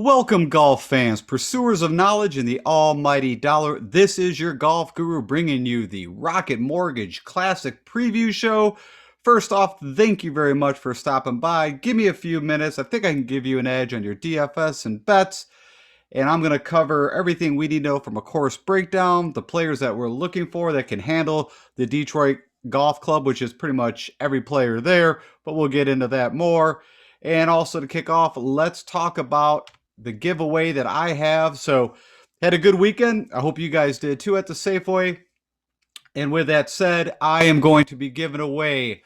Welcome, golf fans, pursuers of knowledge and the almighty dollar. This is your golf guru bringing you the Rocket Mortgage Classic Preview Show. First off, thank you very much for stopping by. Give me a few minutes. I think I can give you an edge on your DFS and bets. And I'm going to cover everything we need to know from a course breakdown, the players that we're looking for that can handle the Detroit Golf Club, which is pretty much every player there, but we'll get into that more. And also to kick off, let's talk about the giveaway that I have. So, had a good weekend. I hope you guys did too at the Safeway. And with that said, I am going to be giving away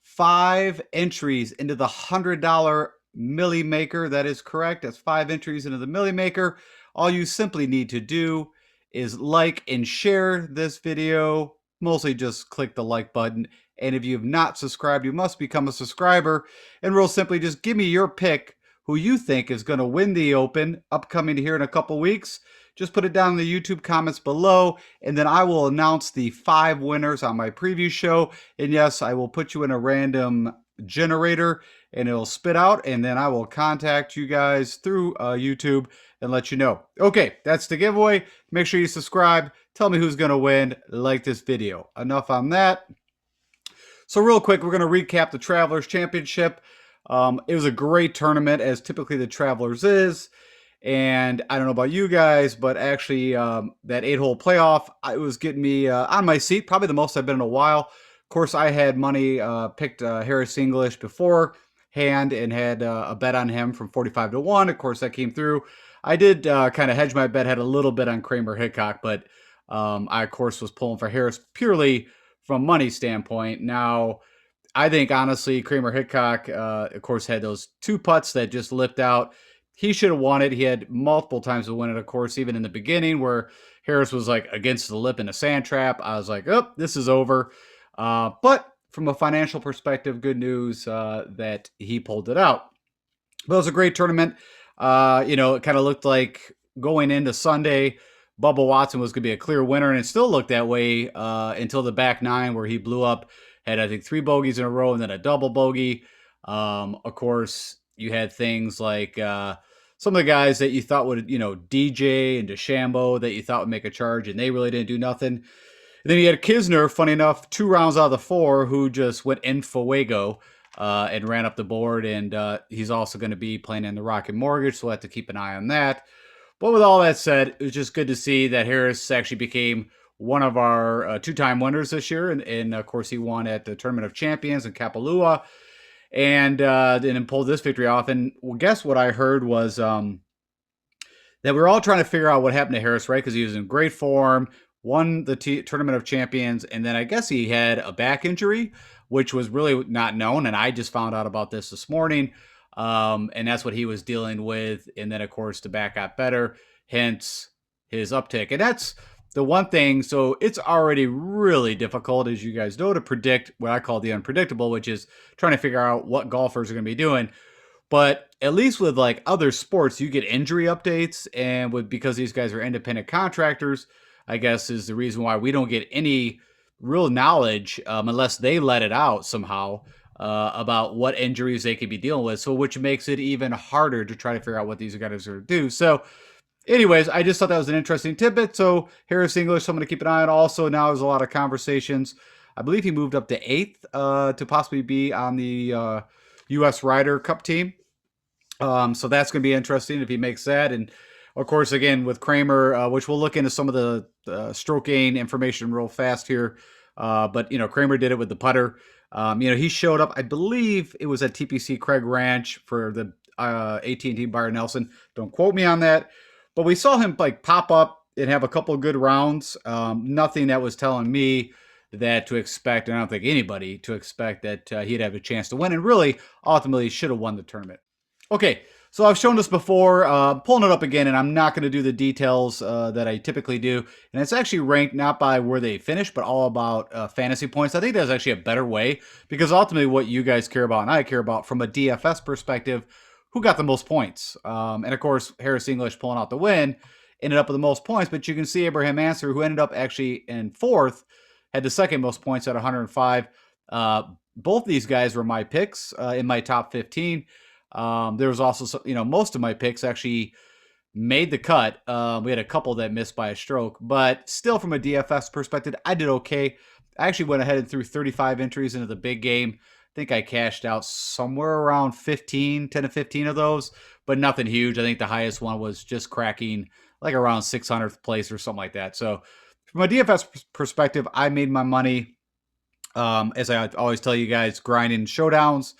5 entries into the $100 Millie Maker. That is correct. That's 5 entries into the Millie Maker. All you simply need to do is like and share this video. Mostly just click the like button. And if you have not subscribed, you must become a subscriber. And real simply, just give me your pick who you think is going to win the Open upcoming here in a couple weeks. Just put it down in the YouTube comments below, and then I will announce the 5 winners on my preview show. And yes, I will put you in a random generator, and it'll spit out, and then I will contact you guys through YouTube and let you know. Okay, that's the giveaway. Make sure you subscribe. Tell me who's going to win. Like this video. Enough on that. So real quick, we're going to recap the Travelers Championship. It was a great tournament, as typically the Travelers is. And I don't know about you guys, but actually that 8-hole playoff, it was getting me on my seat, probably the most I've been in a while. Of course, I had money, picked Harris English beforehand and had a bet on him from 45 to 1. Of course, that came through. I did kind of hedge my bet, had a little bit on Kramer Hickok, but I, of course, was pulling for Harris purely from money standpoint. Now, I think, honestly, Kramer Hickok, of course, had those 2 putts that just lipped out. He should have won it. He had multiple times to win it, of course, even in the beginning where Harris was like against the lip in a sand trap. I was like, oh, this is over. But from a financial perspective, good news that he pulled it out. But it was a great tournament. It kind of looked like going into Sunday, Bubba Watson was going to be a clear winner, and it still looked that way until the back 9 where he blew up. Had, I think, 3 bogeys in a row and then a double bogey. Of course, you had things like some of the guys that you thought would, DJ and DeChambeau that you thought would make a charge, and they really didn't do nothing. And then you had Kisner, funny enough, 2 rounds out of the 4, who just went en fuego and ran up the board. And he's also going to be playing in the Rocket Mortgage, so we'll have to keep an eye on that. But with all that said, it was just good to see that Harris actually became one of our 2-time winners this year. And of course, he won at the Tournament of Champions in Kapalua and then pulled this victory off. And well, guess what I heard was that we're all trying to figure out what happened to Harris, right? Because he was in great form, won the Tournament of Champions, and then I guess he had a back injury, which was really not known. And I just found out about this morning. And that's what he was dealing with. And then, of course, the back got better, hence his uptick. And that's the one thing. So it's already really difficult, as you guys know, to predict what I call the unpredictable, which is trying to figure out what golfers are going to be doing. But at least with like other sports, you get injury updates. And because these guys are independent contractors, I guess is the reason why we don't get any real knowledge unless they let it out somehow. About what injuries they could be dealing with, so which makes it even harder to try to figure out what these guys are going to do. So anyways, I just thought that was an interesting tidbit. So Harris English, so I'm going to keep an eye on. Also, now there's a lot of conversations. I believe he moved up to 8th to possibly be on the U.S. Ryder Cup team. So that's going to be interesting if he makes that. And of course, again, with Kramer, which we'll look into some of the stroke gain information real fast here. But, Kramer did it with the putter. He showed up, I believe it was at TPC Craig Ranch for the AT&T Byron Nelson. Don't quote me on that. But we saw him like pop up and have a couple of good rounds. Nothing that was telling me that to expect, and I don't think anybody to expect that he'd have a chance to win. And really, ultimately, should have won the tournament. Okay, so I've shown this before, pulling it up again, and I'm not going to do the details that I typically do. And it's actually ranked not by where they finish, but all about fantasy points. I think that's actually a better way, because ultimately what you guys care about and I care about from a DFS perspective, who got the most points. And of course, Harris English pulling out the win, ended up with the most points. But you can see Abraham Answer, who ended up actually in 4th, had the second most points at 105. Both these guys were my picks in my top 15. There was also, most of my picks actually made the cut. We had a couple that missed by a stroke, but still, from a DFS perspective, I did okay. I actually went ahead and threw 35 entries into the big game. I think I cashed out somewhere around 15, 10 to 15 of those, but nothing huge. I think the highest one was just cracking like around 600th place or something like that. So, from a DFS perspective, I made my money. As I always tell you guys, grinding showdowns.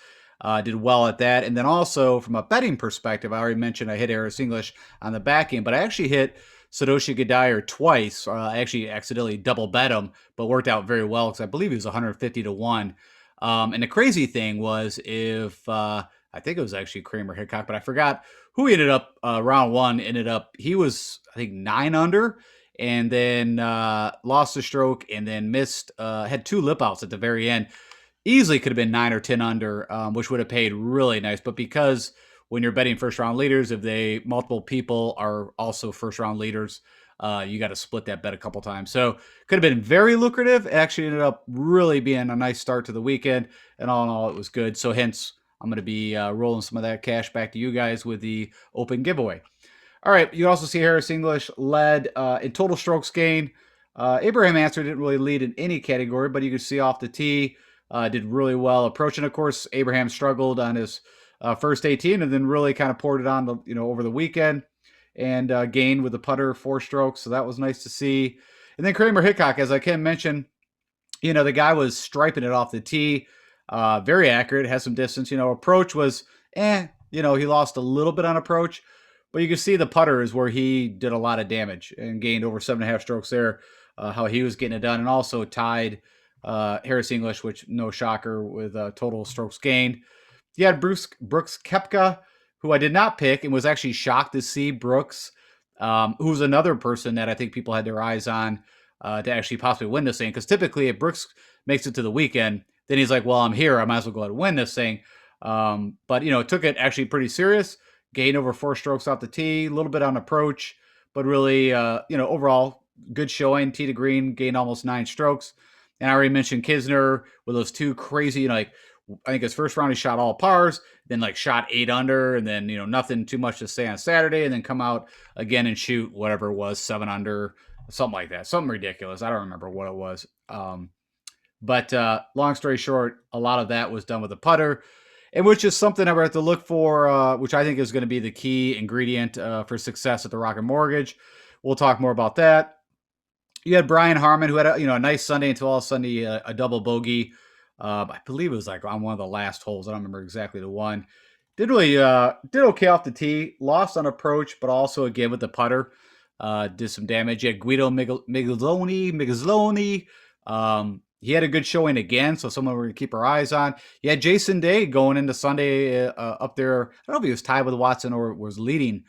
Did well at that. And then also from a betting perspective, I already mentioned I hit Harris English on the back end, but I actually hit Satoshi Gadair twice. I actually accidentally double bet him, but worked out very well because I believe he was 150 to 1. And the crazy thing was if I think it was actually Kramer Hickok, but I forgot who he ended up round one. He was, I think, 9 under and then lost a stroke and then missed, had two lip outs at the very end. Easily could have been 9 or 10 under, which would have paid really nice. But because when you're betting first round leaders, if multiple people are also first round leaders, you got to split that bet a couple times. So could have been very lucrative. It actually ended up really being a nice start to the weekend. And all in all, it was good. So hence, I'm going to be rolling some of that cash back to you guys with the open giveaway. All right, you also see Harris English led in total strokes gain. Abraham Answer didn't really lead in any category, but you can see off the tee, did really well approaching. Of course, Abraham struggled on his first 18 and then really kind of poured it on over the weekend and gained with the putter 4 strokes. So that was nice to see. And then Kramer Hickok, as I can mention, the guy was striping it off the tee. Very accurate, has some distance. Approach was he lost a little bit on approach, but you can see the putter is where he did a lot of damage and gained over 7.5 strokes there, how he was getting it done, and also tied Harris English, which no shocker with total strokes gained. You had Brooks Koepka, who I did not pick and was actually shocked to see Brooks, who's another person that I think people had their eyes on to actually possibly win this thing. Because typically, if Brooks makes it to the weekend, then he's like, well, I'm here. I might as well go ahead and win this thing. But took it actually pretty serious. Gained over 4 strokes off the tee, a little bit on approach, but really, overall, good showing. Tee to green, gained almost 9 strokes. And I already mentioned Kisner with those two crazy, I think his first round he shot all pars, then shot 8 under, and then nothing too much to say on Saturday, and then come out again and shoot whatever it was 7 under, something like that, something ridiculous. I don't remember what it was. But long story short, a lot of that was done with a putter, and which is something I have to look for, which I think is going to be the key ingredient for success at the Rocket Mortgage. We'll talk more about that. You had Brian Harmon, who had a nice Sunday until all Sunday, a double bogey. I believe it was on one of the last holes. I don't remember exactly the one. Did okay off the tee. Lost on approach, but also again with the putter, did some damage. You had Guido Migazzoni. He had a good showing again, so someone we're going to keep our eyes on. You had Jason Day going into Sunday up there. I don't know if he was tied with Watson or was leading,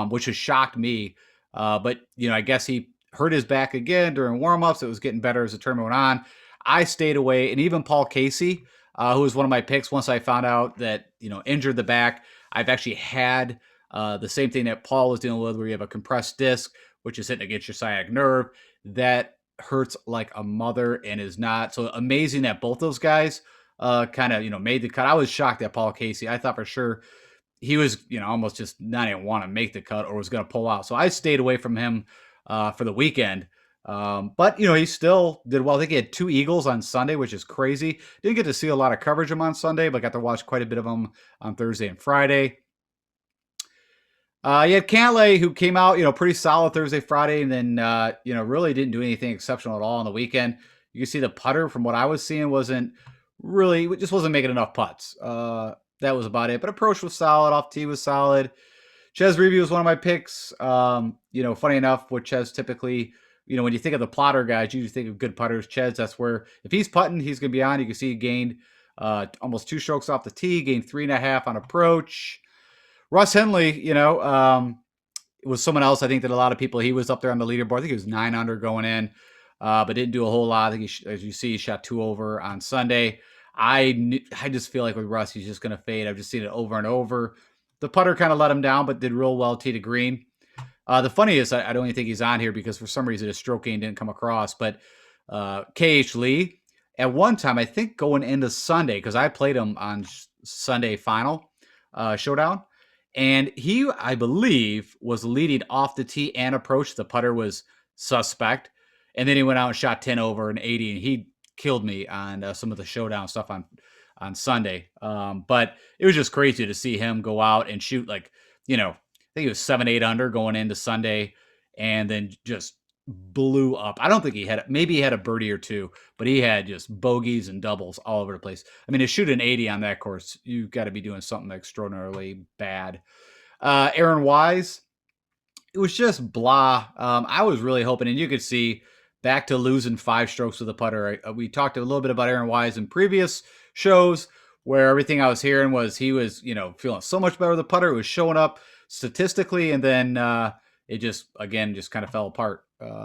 which has shocked me. But I guess he hurt his back again during warm-ups. It was getting better as the tournament went on. I stayed away, and even Paul Casey, who was one of my picks once I found out that, injured the back. I've actually had the same thing that Paul was dealing with, where you have a compressed disc, which is hitting against your sciatic nerve. That hurts like a mother and is not. So amazing that both those guys kind of, made the cut. I was shocked at Paul Casey. I thought for sure he was, almost just not even want to make the cut or was going to pull out. So I stayed away from him for the weekend. But he still did well. I think he had 2 eagles on Sunday, which is crazy. Didn't get to see a lot of coverage of him on Sunday, but got to watch quite a bit of him on Thursday and Friday. You had Cantlay, who came out, pretty solid Thursday, Friday, and then, really didn't do anything exceptional at all on the weekend. You can see the putter, from what I was seeing, just wasn't making enough putts. That was about it. But approach was solid, off tee was solid. Ches Reavie was one of my picks. Funny enough, with Ches typically, when you think of the plotter guys, you usually think of good putters. Ches, that's where, if he's putting, he's going to be on. You can see he gained almost 2 strokes off the tee, gained 3.5 on approach. Russ Henley, it was someone else. I think that a lot of people, he was up there on the leaderboard. I think he was 9 under going in, but didn't do a whole lot. I think as you see, he shot 2 over on Sunday. I just feel like with Russ, he's just going to fade. I've just seen it over and over. The putter kind of let him down, but did real well tee to green. The funny is, I don't even think he's on here because for some reason his stroke gain didn't come across. But KH Lee, at one time, I think going into Sunday, because I played him on Sunday final, showdown. And he, I believe, was leading off the tee and approach. The putter was suspect. And then he went out and shot 10 over and 80, and he killed me on some of the showdown stuff on Sunday. But it was just crazy to see him go out and shoot like, I think he was 7, 8 under going into Sunday, and then just blew up. I don't think maybe he had a birdie or two, but he had just bogeys and doubles all over the place. I mean, to shoot an 80 on that course, you've got to be doing something extraordinarily bad. Aaron Wise, it was just blah. I was really hoping, and you could see back to losing 5 strokes with the putter. We talked a little bit about Aaron Wise in previous shows, where everything I was hearing was he was, feeling so much better with the putter. It was showing up statistically, and then it just kind of fell apart.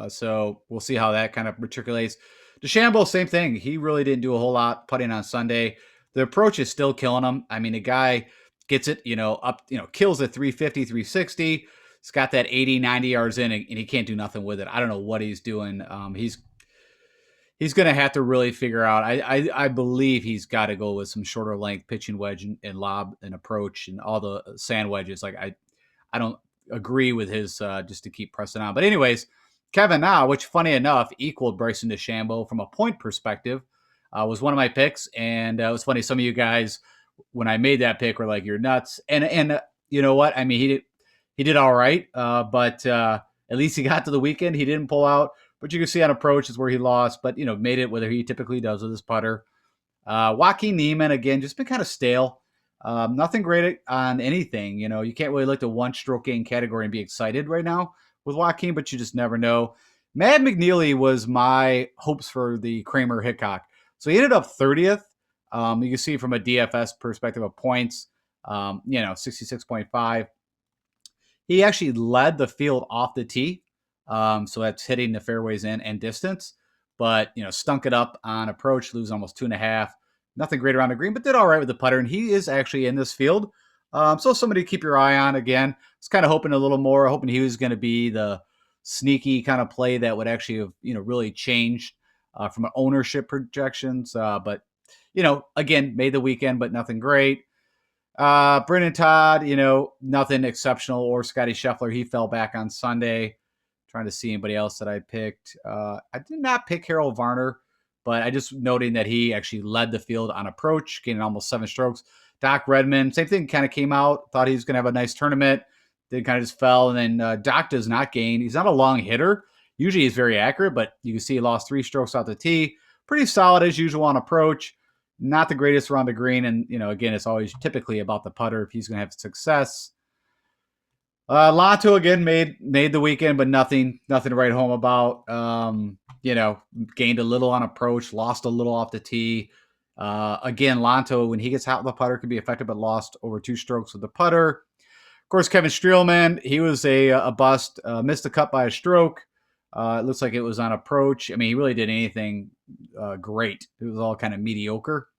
So we'll see how that kind of matriculates. DeChambeau, same thing. He really didn't do a whole lot putting on Sunday. The approach is still killing him. I mean, the guy gets it, up, kills at 350, 360. He's got that 80, 90 yards in, and he can't do nothing with it. I don't know what he's doing. He's going to have to really figure out. I believe he's got to go with some shorter length pitching wedge and lob and approach and all the sand wedges. Like I don't agree with his just to keep pressing on. But anyways, Kevin Na, which funny enough equaled Bryson DeChambeau from a point perspective, was one of my picks, and it was funny. Some of you guys, when I made that pick, were like, "You're nuts," and you know what? I mean, he did all right, but at least he got to the weekend. He didn't pull out, but you can see on approach is where he lost, but made it whether he typically does with his putter. Joaquin Niemann, again, just been kind of stale. Nothing great on anything. You can't really look at one stroke gain category and be excited right now with Joaquin, but you just never know. Mad McNeely was my hopes for the Kramer Hickok. So he ended up 30th. You can see from a DFS perspective of points, 66.5. He actually led the field off the tee. So that's hitting the fairways in and distance, but stunk it up on approach, lose almost 2.5. Nothing great around the green, but did all right with the putter. And he is actually in this field. So somebody to keep your eye on. Again, I was kind of hoping a little more, hoping he was going to be the sneaky kind of play that would actually have, really changed from an ownership projections. But, again, made the weekend, but nothing great. Brennan Todd, nothing exceptional, or Scotty Scheffler. He fell back on Sunday. Trying to see anybody else that I picked. I did not pick Harold Varner, but I just noting that he actually led the field on approach, gaining almost 7 strokes. Doc Redman, same thing, kind of came out, thought he was going to have a nice tournament, then kind of just fell. And then Doc does not gain. He's not a long hitter. Usually he's very accurate, but you can see he lost 3 strokes out the tee. Pretty solid as usual on approach. Not the greatest around the green. And, again, it's always typically about the putter if he's going to have success. Lato again made the weekend, but nothing to write home about. Gained a little on approach, lost a little off the tee. Again, Lanto, when he gets hot with the putter, can be effective, but lost over 2 strokes with the putter. Of course, Kevin Streelman, he was a bust, missed the cut by a stroke. It looks like it was on approach. I mean, he really did anything great. It was all kind of mediocre.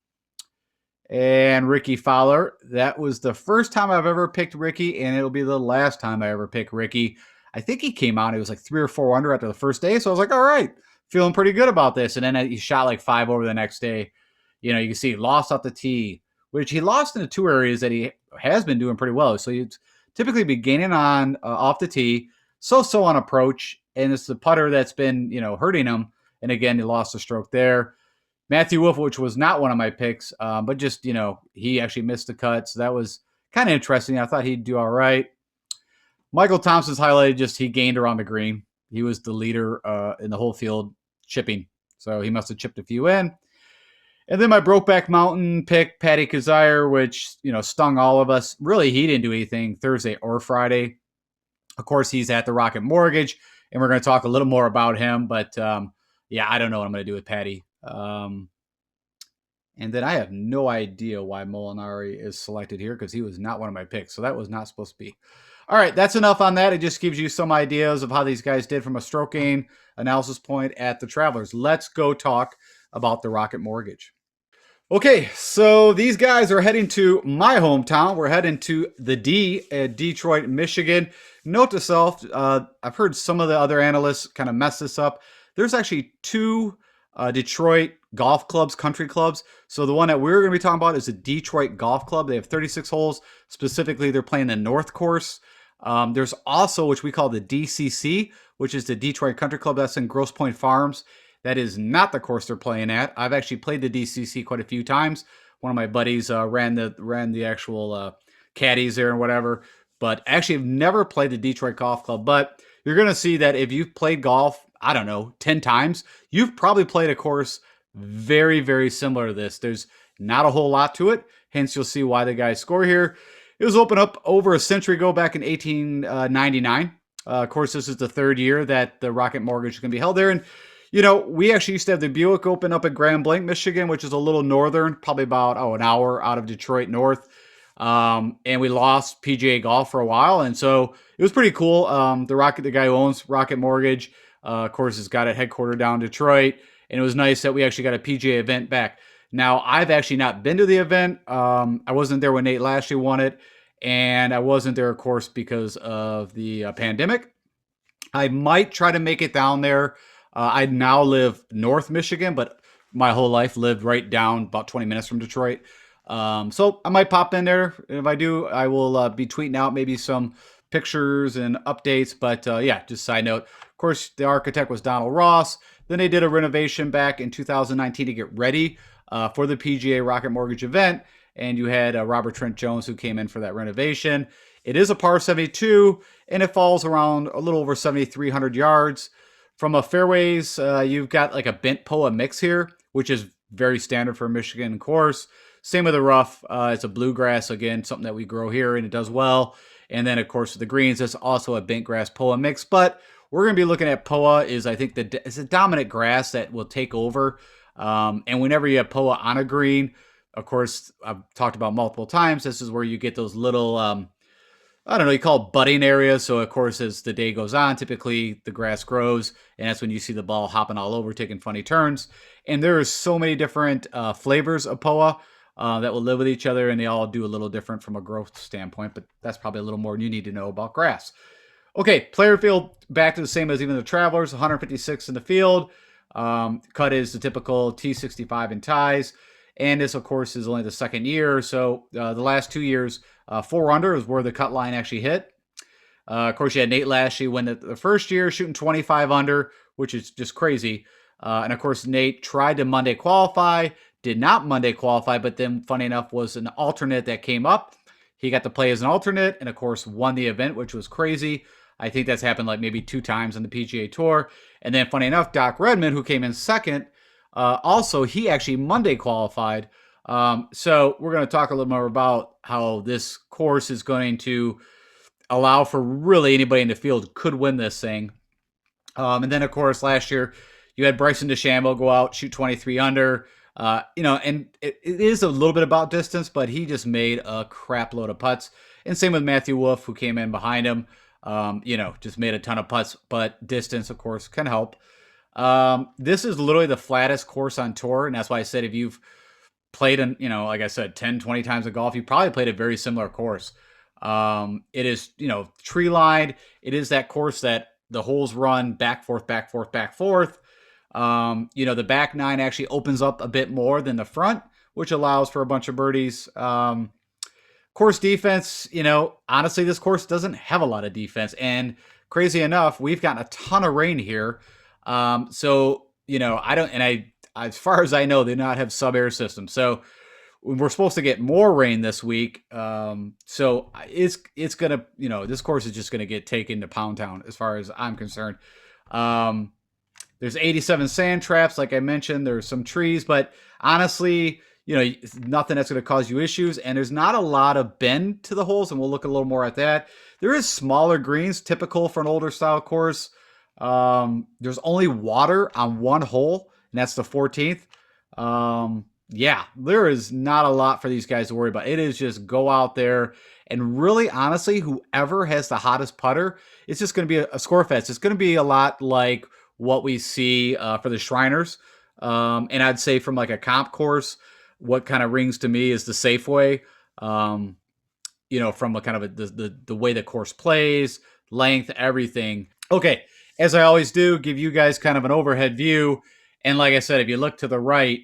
And Ricky Fowler, that was the first time I've ever picked Ricky, and it'll be the last time I ever pick Ricky. I think he came out, it was like 3 or 4 under after the first day, so I was like, all right, feeling pretty good about this. And then he shot like 5 over the next day. You can see he lost off the tee, which he lost in the 2 areas that he has been doing pretty well. So he'd typically be gaining on off the tee, so on approach, and it's the putter that's been, hurting him. And again, he lost a stroke there. Matthew Wolff, which was not one of my picks, but just, he actually missed the cut. So that was kind of interesting. I thought he'd do all right. Michael Thompson's highlighted just he gained around the green. He was the leader in the whole field chipping. So he must have chipped a few in. And then my Brokeback Mountain pick, Patty Kazire, which, stung all of us. Really, he didn't do anything Thursday or Friday. Of course, he's at the Rocket Mortgage, and we're going to talk a little more about him. But, I don't know what I'm going to do with Patty. And then I have no idea why Molinari is selected here because he was not one of my picks. So that was not supposed to be. All right, that's enough on that. It just gives you some ideas of how these guys did from a stroke gain analysis point at the Travelers. Let's go talk about the Rocket Mortgage. Okay, so these guys are heading to my hometown. We're heading to the D at Detroit, Michigan. Note to self, I've heard some of the other analysts kind of mess this up. There's actually 2 Detroit golf clubs, country clubs. So the one that we're going to be talking about is the Detroit Golf Club. They have 36 holes. Specifically, they're playing the North Course. There's also, which we call the DCC, which is the Detroit Country Club. That's in Grosse Pointe Farms. That is not the course they're playing at. I've actually played the DCC quite a few times. One of my buddies ran the actual caddies there and whatever. But actually, I've never played the Detroit Golf Club. But you're going to see that if you've played golf, I don't know, 10 times, you've probably played a course very, very similar to this. There's not a whole lot to it. Hence, you'll see why the guys score here. It was opened up over a century ago, back in 1899. Of course, this is the third year that the Rocket Mortgage is going to be held there. And, you know, we actually used to have the Buick open up at Grand Blanc, Michigan, which is a little northern, probably about, an hour out of Detroit north. And we lost PGA Golf for a while. And so it was pretty cool. The guy who owns Rocket Mortgage, of course, has got it headquartered down in Detroit. And it was nice that we actually got a PGA event back. Now, I've actually not been to the event. I wasn't there when Nate Lashley won it. And I wasn't there, of course, because of the pandemic. I might try to make it down there. I now live North Michigan, but my whole life lived right down about 20 minutes from Detroit. So I might pop in there. If I do, I will be tweeting out maybe some pictures and updates. But yeah, just side note. Of course, the architect was Donald Ross. Then they did a renovation back in 2019 to get ready for the PGA Rocket Mortgage event. And you had Robert Trent Jones who came in for that renovation. It is a par 72, and it falls around a little over 7,300 yards. From a fairways, you've got like a bent POA mix here, which is very standard for a Michigan course. Same with the rough. It's a bluegrass, again, something that we grow here, and it does well. And then, of course, with the greens, it's also a bent grass POA mix. But we're going to be looking at POA is, I think, it's a dominant grass that will take over. And whenever you have POA on a green, of course, I've talked about multiple times, this is where you get those little, I don't know, you call it budding areas. So, of course, as the day goes on, typically the grass grows, and that's when you see the ball hopping all over, taking funny turns. And there are so many different flavors of POA that will live with each other, and they all do a little different from a growth standpoint, but that's probably a little more than you need to know about grass. Okay, player field back to the same as even the Travelers, 156 in the field. Cut is the typical T65 in ties. And this, of course, is only the second year. So the last 2 years, 4 under is where the cut line actually hit. Of course, you had Nate Lashley win the first year, shooting 25 under, which is just crazy. And, of course, Nate tried to Monday qualify, did not Monday qualify, but then, funny enough, was an alternate that came up. He got to play as an alternate and, of course, won the event, which was crazy. I think that's happened like maybe 2 times on the PGA Tour. And then, funny enough, Doc Redman, who came in second, also, he actually Monday qualified. So we're going to talk a little more about how this course is going to allow for really anybody in the field could win this thing. And then, of course, last year you had Bryson DeChambeau go out, shoot 23 under. And it is a little bit about distance, but he just made a crap load of putts. And same with Matthew Wolff, who came in behind him. Just made a ton of putts, but distance, of course, can help. This is literally the flattest course on tour, and that's why I said if you've played like I said, 10, 20 times of golf, you probably played a very similar course. It is, tree lined. It is that course that the holes run back, forth, back, forth, back, forth. The back nine actually opens up a bit more than the front, which allows for a bunch of birdies. Course defense, honestly, this course doesn't have a lot of defense, and crazy enough, we've gotten a ton of rain here. As far as I know, they do not have sub-air systems. So we're supposed to get more rain this week. So it's going to, this course is just going to get taken to Pound Town as far as I'm concerned. There's 87 sand traps. Like I mentioned, there's some trees, but honestly, nothing that's going to cause you issues. And there's not a lot of bend to the holes. And we'll look a little more at that. There is smaller greens, typical for an older style course. There's only water on one hole, and that's the 14th. There is not a lot for these guys to worry about. It is just go out there and really, honestly, whoever has the hottest putter, it's just going to be a score fest. It's going to be a lot like what we see for the Shriners. And I'd say from like a comp course, what kind of rings to me is the Safeway. From a kind of the way the course plays, length, everything. Okay. As I always do, give you guys kind of an overhead view. And like I said, if you look to the right,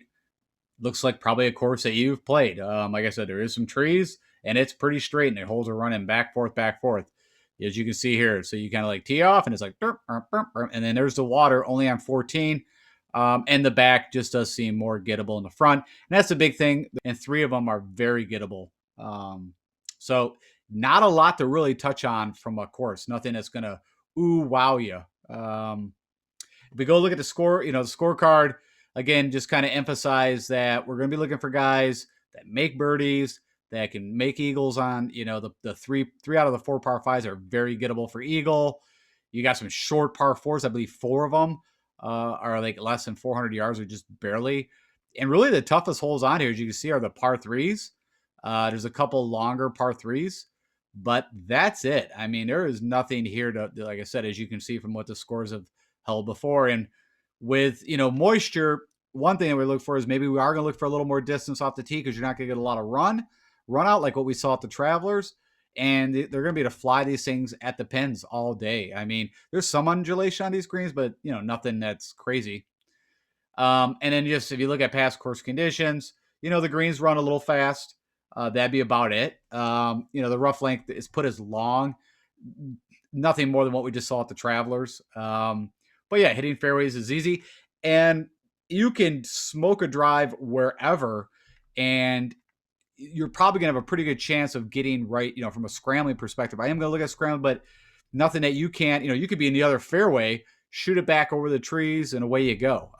looks like probably a course that you've played. Like I said, there is some trees and it's pretty straight and the holes are running back, forth, as you can see here. So you kind of like tee off and it's like, burp, burp, burp, burp, and then there's the water only on 14. And the back just does seem more gettable in the front. And that's the big thing. And 3 of them are very gettable. So not a lot to really touch on from a course. Nothing that's going to, ooh, wow you. If we go look at the score, the scorecard, again, just kind of emphasize that we're going to be looking for guys that make birdies, that can make eagles on, the three out of the 4 par 5s are very gettable for eagle. You got some short par 4s. I believe 4 of them are like less than 400 yards or just barely. And really the toughest holes on here, as you can see, are the par 3s. There's a couple longer par 3s, but that's it. I mean, there is nothing here to, like I said, as you can see from what the scores have held before. And with, moisture, one thing that we look for is maybe we are going to look for a little more distance off the tee because you're not going to get a lot of run out like what we saw at the Travelers. And they're going to be able to fly these things at the pins all day. I mean, there's some undulation on these greens, but, nothing that's crazy. And then just if you look at past course conditions, the greens run a little fast. That'd be about it. The rough length is put as long, nothing more than what we just saw at the Travelers. But yeah, hitting fairways is easy. And you can smoke a drive wherever, and you're probably going to have a pretty good chance of getting right, from a scrambling perspective. I am going to look at scrambling, but nothing that you can't, you could be in the other fairway, shoot it back over the trees, and away you go.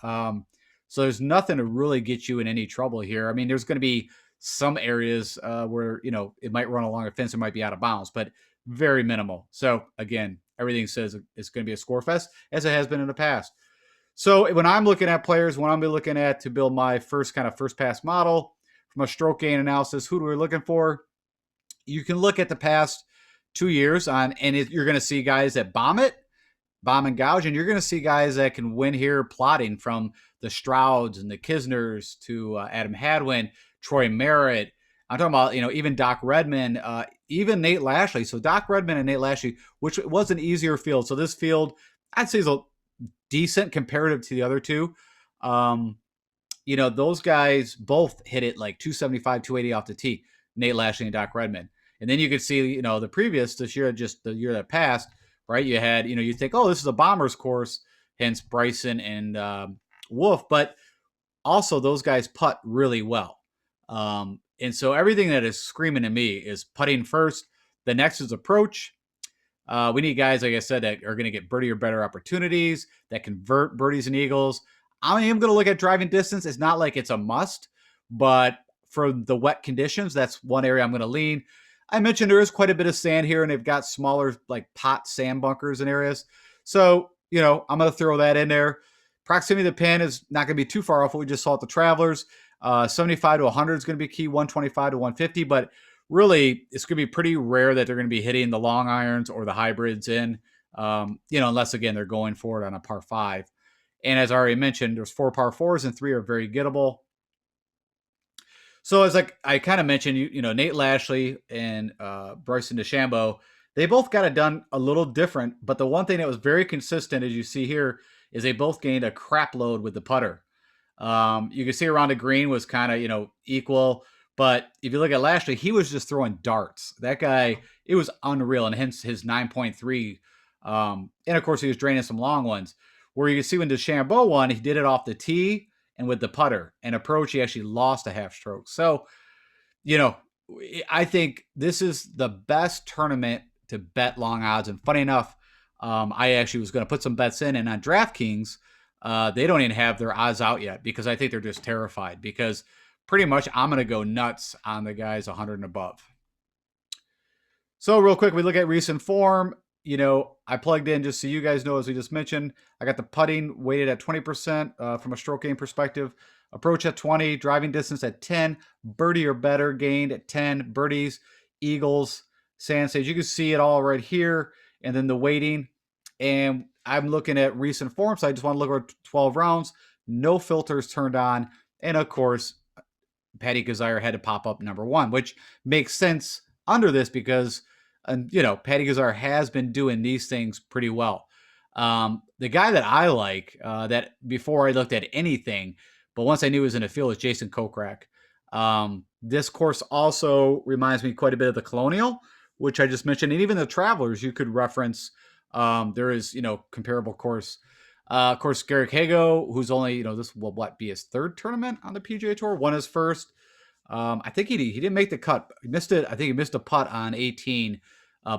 So there's nothing to really get you in any trouble here. I mean, there's going to be some areas where, it might run along a fence, it might be out of bounds, but very minimal. So again, everything says it's going to be a score fest as it has been in the past. So when I'm looking at players, when I'm looking at to build my first pass model from a stroke gain analysis, who do we looking for? You can look at the past 2 years and you're going to see guys that bomb and gouge, and you're going to see guys that can win here plotting, from the Strouds and the Kisners to Adam Hadwin, Troy Merritt. I'm talking about, even Doc Redman, even Nate Lashley. So Doc Redman and Nate Lashley, which was an easier field. So this field, I'd say, is a decent comparative to the other two. Those guys both hit it like 275, 280 off the tee, Nate Lashley and Doc Redman. And then you could see, the previous, this year, just the year that passed, right? You had, you think, oh, this is a Bombers course, hence Bryson and Wolf, but also those guys putt really well. And so everything that is screaming to me is putting first. The next is approach. We need guys, like I said, that are going to get birdie or better opportunities, that convert birdies and eagles. I am going to look at driving distance. It's not like it's a must, but for the wet conditions, that's one area I'm going to lean. I mentioned there is quite a bit of sand here, and they've got smaller, like pot sand bunkers in areas. So, I'm going to throw that in there. Proximity to the pin is not going to be too far off what we just saw at the Travelers. 75 to 100 is going to be key, 125 to 150, but really it's going to be pretty rare that they're going to be hitting the long irons or the hybrids in, unless, again, they're going for it on a par 5. And as I already mentioned, there's 4 par 4s and 3 are very gettable. So as I kind of mentioned, Nate Lashley and Bryson DeChambeau, they both got it done a little different, but the one thing that was very consistent, as you see here, is they both gained a crap load with the putter. You can see around the green was kind of, equal. But if you look at Lashley, he was just throwing darts. That guy, it was unreal, and hence his 9.3. And of course, he was draining some long ones. Where you can see when DeChambeau won, he did it off the tee and with the putter. And approach, he actually lost a half stroke. So, I think this is the best tournament to bet long odds. And funny enough, I actually was going to put some bets in, and on DraftKings, they don't even have their odds out yet because I think they're just terrified, because pretty much I'm going to go nuts on the guys 100 and above. So real quick, we look at recent form. I plugged in, just so you guys know, as we just mentioned, I got the putting weighted at 20% from a stroke gain perspective, approach at 20, driving distance at 10, birdie or better gained at 10, birdies, eagles, sand stage. You can see it all right here. And then the weighting. And I'm looking at recent form, so I just want to look at 12 rounds, no filters turned on. And of course, Patty Kazire had to pop up number 1, which makes sense under this because, Patty Kazire has been doing these things pretty well. The guy that I like, that before I looked at anything, but once I knew he was in the field, was Jason Kokrak. This course also reminds me quite a bit of the Colonial, which I just mentioned, and even the Travelers you could reference. There is, comparable course. Of course, Garrick Hago, who's only, this will be his third tournament on the PGA Tour, won his first. I think he didn't make the cut. He missed it. I think he missed a putt on 18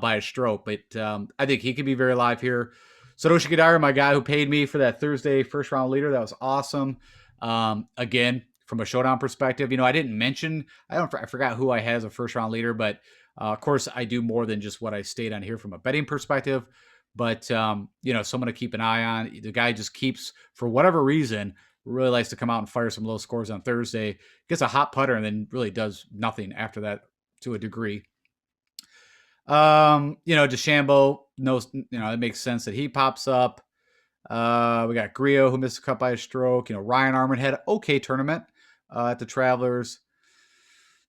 by a stroke, but I think he could be very live here. Satoshi Kodaira, my guy who paid me for that Thursday first round leader, that was awesome. Again, from a showdown perspective, I didn't mention, I forgot who I had as a first round leader, but of course I do more than just what I stayed on here from a betting perspective. But someone to keep an eye on. The guy just keeps, for whatever reason, really likes to come out and fire some low scores on Thursday, gets a hot putter, and then really does nothing after that to a degree. DeChambeau knows, it makes sense that he pops up. We got Griot, who missed a cut by a stroke. Ryan Armour had an okay tournament at the Travelers.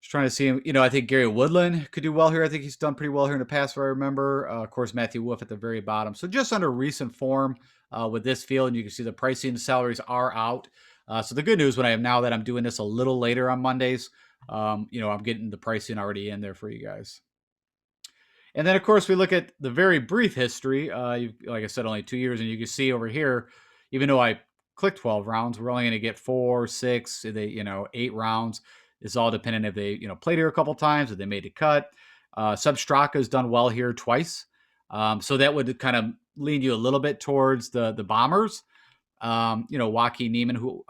Just trying to see him. I think Gary Woodland could do well here. I think he's done pretty well here in the past, if I remember. Of course, Matthew Wolff at the very bottom. So just under recent form with this field, and you can see the pricing, the salaries are out. So the good news now that I'm doing this a little later on Mondays, I'm getting the pricing already in there for you guys. And then, of course, we look at the very brief history. Like I said, only 2 years. And you can see over here, even though I clicked 12 rounds, we're only going to get 4, 6, 8 rounds. It's all dependent if they, played here a couple times, if they made a cut. Substraka has done well here twice. So that would kind of lean you a little bit towards the Bombers. Joaquin Niemann, who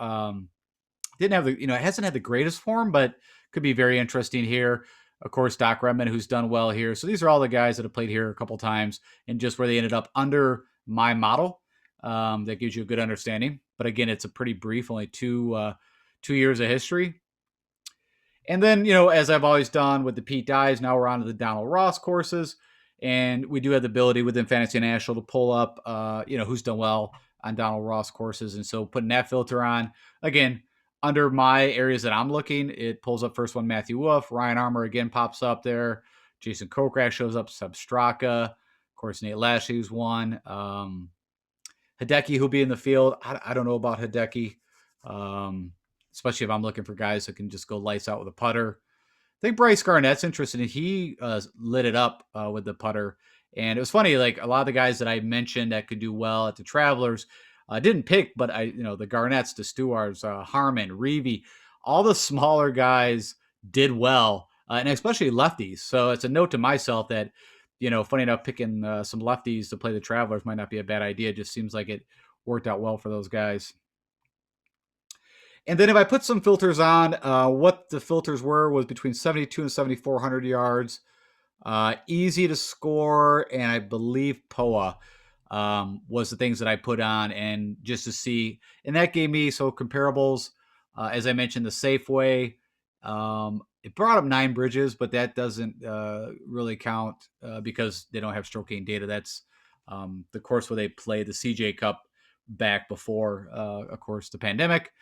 didn't have hasn't had the greatest form, but could be very interesting here. Of course, Doc Redman, who's done well here. So these are all the guys that have played here a couple times and just where they ended up under my model. That gives you a good understanding. But again, it's a pretty brief, only 2 years of history. And then, as I've always done with the Pete Dyes, now we're on to the Donald Ross courses. And we do have the ability within Fantasy National to pull up, who's done well on Donald Ross courses. And so putting that filter on, again, under my areas that I'm looking, it pulls up first one, Matthew Wolff. Ryan Armour again pops up there. Jason Kokrak shows up. Substraka. Of course, Nate Lashley's one. Hideki, who'll be in the field. I don't know about Hideki, especially if I'm looking for guys that can just go lights out with a putter. I think Bryce Garnett's interested. He lit it up with the putter. And it was funny, like a lot of the guys that I mentioned that could do well at the Travelers, didn't pick, but the Garnetts, the Stewarts, Harmon, Reevy, all the smaller guys did well, and especially lefties. So it's a note to myself that, funny enough, picking some lefties to play the Travelers might not be a bad idea. It just seems like it worked out well for those guys. And then if I put some filters on, what the filters was between 72 and 7,400 yards. Easy to score, and I believe POA was the things that I put on, and just to see, and that gave me comparables. As I mentioned, the Safeway, it brought up 9 bridges, but that doesn't really count because they don't have stroke gain data. That's the course where they play the CJ Cup back before, of course, the pandemic.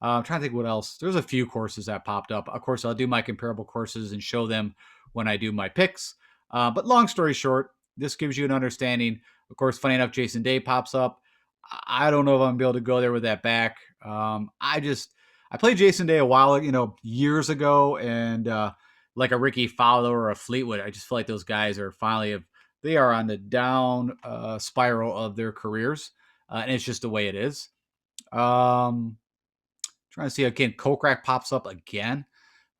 I'm trying to think what else. There's a few courses that popped up. Of course, I'll do my comparable courses and show them when I do my picks. But long story short, this gives you an understanding. Of course, funny enough, Jason Day pops up. I don't know if I'm going to be able to go there with that back. I played Jason Day a while, years ago, and like a Ricky Fowler or a Fleetwood, I just feel like those guys are they are on the down spiral of their careers, and it's just the way it is. Trying to see again, Kokrak pops up again.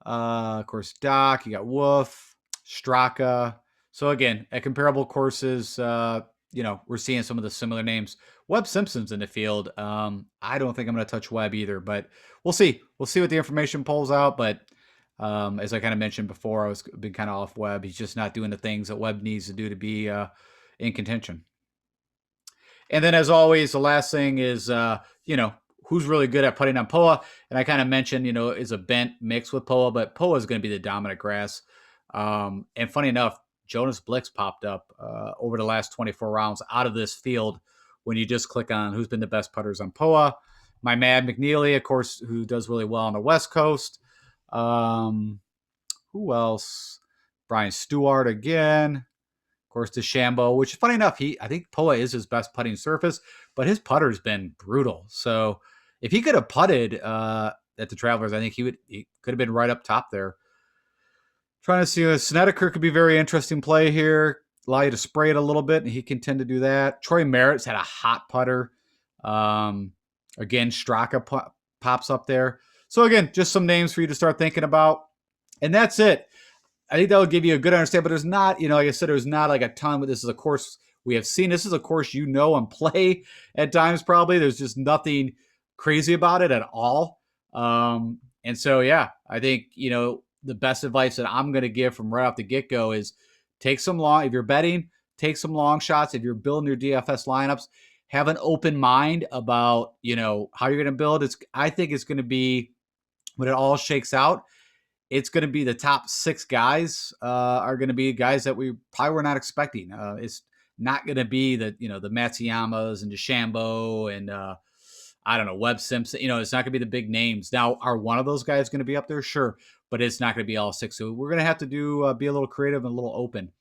Of course, Doc, you got Wolff, Straka. So again, at comparable courses, we're seeing some of the similar names. Webb Simpson's in the field. I don't think I'm going to touch Webb either, but we'll see. We'll see what the information pulls out. But as I kind of mentioned before, I was been kind of off Webb. He's just not doing the things that Webb needs to do to be in contention. And then, as always, the last thing is, who's really good at putting on POA. And I kind of mentioned, is a bent mix with POA, but POA is going to be the dominant grass. And funny enough, Jonas Blix popped up over the last 24 rounds out of this field when you just click on who's been the best putters on POA. My Mad McNeely, of course, who does really well on the West Coast. Who else? Brian Stewart again. Of course, DeChambeau, which funny enough, I think Poa is his best putting surface, but his putter's been brutal. So if he could have putted at the Travelers, I think he could have been right up top there. Trying to see Snedeker could be very interesting play here. Allow you to spray it a little bit, and he can tend to do that. Troy Merritt's had a hot putter. Again, Straka pops up there. So again, just some names for you to start thinking about. And that's it. I think that will give you a good understanding, but there's not, like I said, there's not like a ton, but this is a course we have seen. This is a course and play at times probably. There's just nothing crazy about it at all. And so, yeah, I think, the best advice that I'm going to give from right off the get-go is take some long, if you're betting, take some long shots. If you're building your DFS lineups, have an open mind about, how you're going to build. I think it's going to be, when it all shakes out, it's going to be the top 6 guys are going to be guys that we probably were not expecting. It's not going to be the Matsuyamas and DeChambeau and I don't know, Webb Simpson. It's not going to be the big names. Now, are one of those guys going to be up there? Sure, but it's not going to be all 6. So we're going to have to be a little creative and a little open.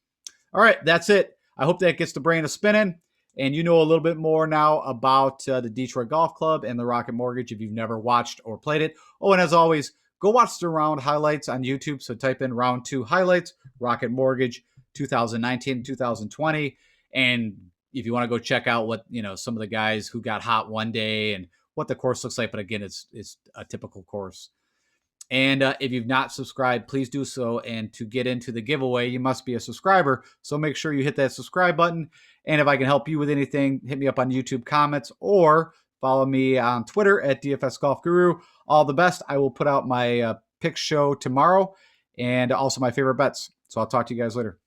All right, that's it. I hope that gets the brain a spinning. And you know a little bit more now about the Detroit Golf Club and the Rocket Mortgage if you've never watched or played it. Oh, and as always, go watch the round highlights on YouTube. So type in round 2 highlights, Rocket Mortgage 2019, 2020. And if you want to go check out what, some of the guys who got hot one day and what the course looks like. But again, it's a typical course. And if you've not subscribed, please do so. And to get into the giveaway, you must be a subscriber. So make sure you hit that subscribe button. And if I can help you with anything, hit me up on YouTube comments or follow me on Twitter at DFS Golf Guru. All the best. I will put out my pick show tomorrow and also my favorite bets. So I'll talk to you guys later.